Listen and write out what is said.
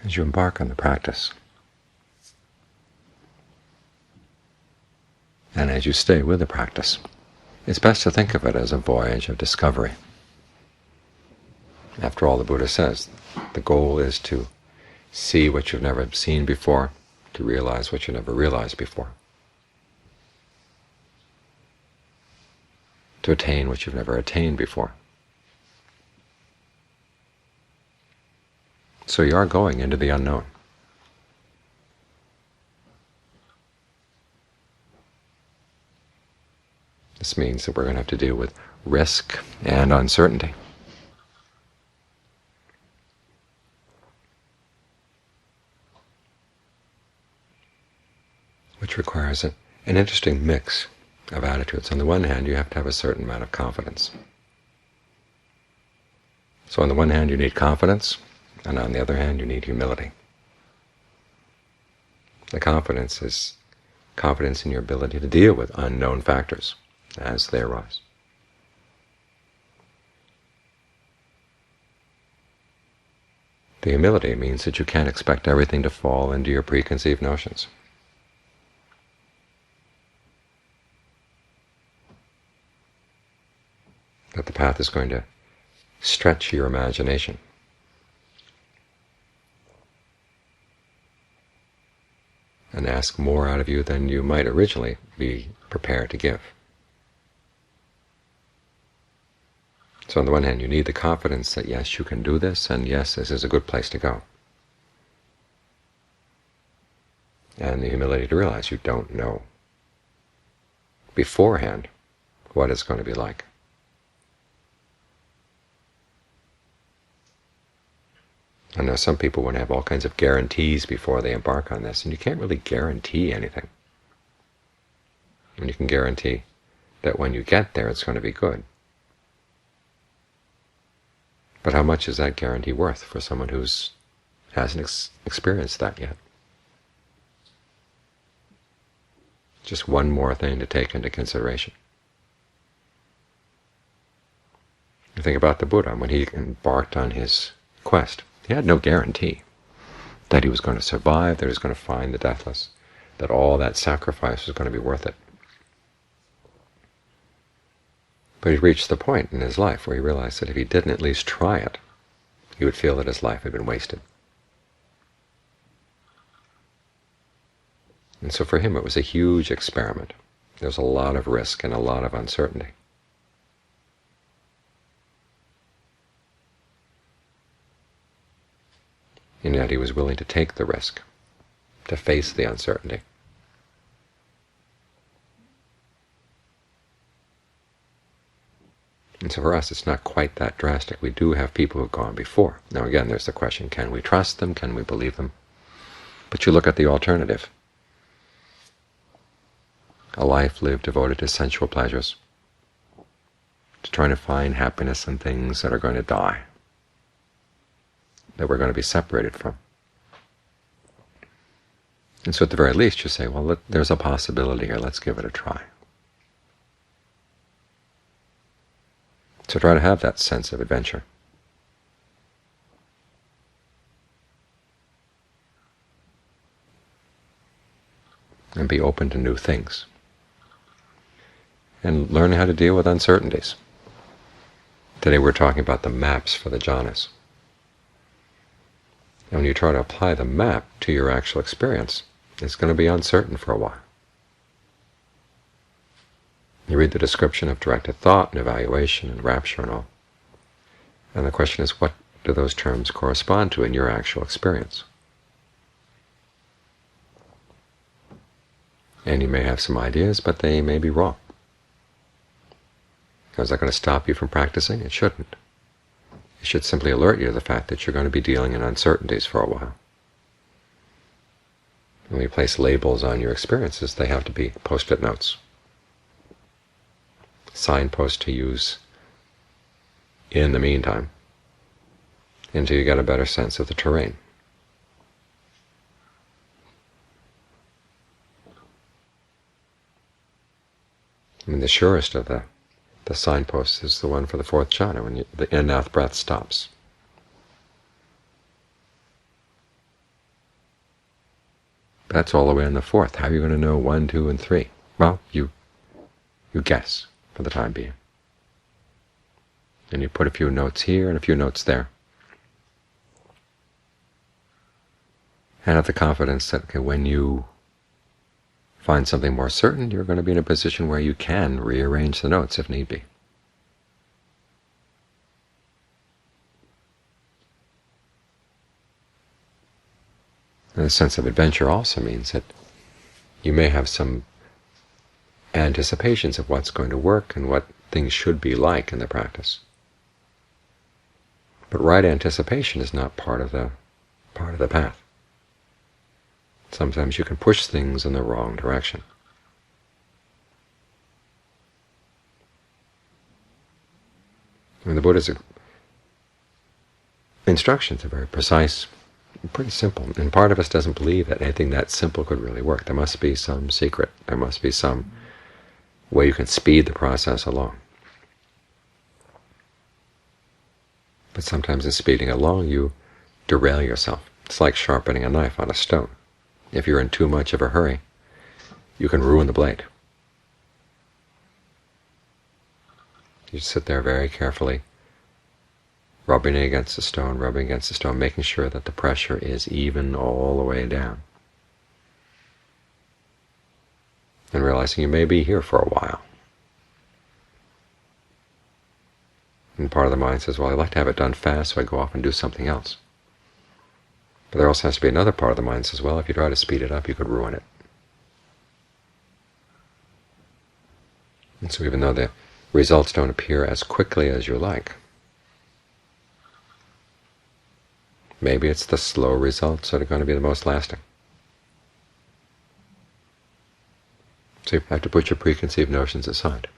as you embark on the practice, and as you stay with the practice, it's best to think of it as a voyage of discovery. After all, the Buddha says, the goal is to see what you've never seen before, to realize what you never realized before, to attain what you've never attained before. So you are going into the unknown. This means that we're going to have to deal with risk and uncertainty. Which requires an interesting mix of attitudes. On the one hand, you have to have a certain amount of confidence. So on the one hand, you need confidence, and on the other hand, you need humility. The confidence is confidence in your ability to deal with unknown factors as they arise. The humility means that you can't expect everything to fall into your preconceived notions. That the path is going to stretch your imagination. And ask more out of you than you might originally be prepared to give. So on the one hand, you need the confidence that yes, you can do this, and yes, this is a good place to go. And the humility to realize you don't know beforehand what it's going to be like. I know some people want to have all kinds of guarantees before they embark on this, and you can't really guarantee anything. And you can guarantee that when you get there, it's going to be good. But how much is that guarantee worth for someone who hasn't experienced that yet? Just one more thing to take into consideration. You think about the Buddha. When he embarked on his quest, he had no guarantee that he was going to survive, that he was going to find the deathless, that all that sacrifice was going to be worth it. But he reached the point in his life where he realized that if he didn't at least try it, he would feel that his life had been wasted. And so for him it was a huge experiment. There was a lot of risk and a lot of uncertainty. And yet he was willing to take the risk, to face the uncertainty. And so for us, it's not quite that drastic. We do have people who've gone before. Now again, there's the question, can we trust them? Can we believe them? But you look at the alternative. A life lived devoted to sensual pleasures, to trying to find happiness in things that are going to die, that we're going to be separated from. And so at the very least you say, well, there's a possibility here, let's give it a try. So try to have that sense of adventure. And be open to new things. And learn how to deal with uncertainties. Today we're talking about the maps for the jhanas. And when you try to apply the map to your actual experience, it's going to be uncertain for a while. You read the description of directed thought and evaluation and rapture and all. And the question is, what do those terms correspond to in your actual experience? And you may have some ideas, but they may be wrong. Now, is that going to stop you from practicing? It shouldn't. It should simply alert you to the fact that you're going to be dealing in uncertainties for a while. When we place labels on your experiences, they have to be post-it notes. Signposts to use in the meantime, until you get a better sense of the terrain. I mean, the surest of the signposts is the one for the fourth jhana, when the in-out breath stops. That's all the way on the fourth. How are you going to know 1, 2, and 3? Well, you guess for the time being. And you put a few notes here and a few notes there. And have the confidence that when you find something more certain, you're going to be in a position where you can rearrange the notes if need be. And the sense of adventure also means that you may have some anticipations of what's going to work and what things should be like in the practice. But right anticipation is not part of the path. Sometimes you can push things in the wrong direction. And the Buddha's instructions are very precise, pretty simple. And part of us doesn't believe that anything that simple could really work. There must be some secret. There must be some way you can speed the process along. But sometimes in speeding along, you derail yourself. It's like sharpening a knife on a stone. If you're in too much of a hurry, you can ruin the blade. You sit there very carefully, rubbing against the stone, making sure that the pressure is even all the way down. And realizing you may be here for a while. And part of the mind says, well, I'd like to have it done fast, so I go off and do something else. But there also has to be another part of the mind that says, well, if you try to speed it up, you could ruin it. And so even though the results don't appear as quickly as you like, maybe it's the slow results that are going to be the most lasting. So you have to put your preconceived notions aside.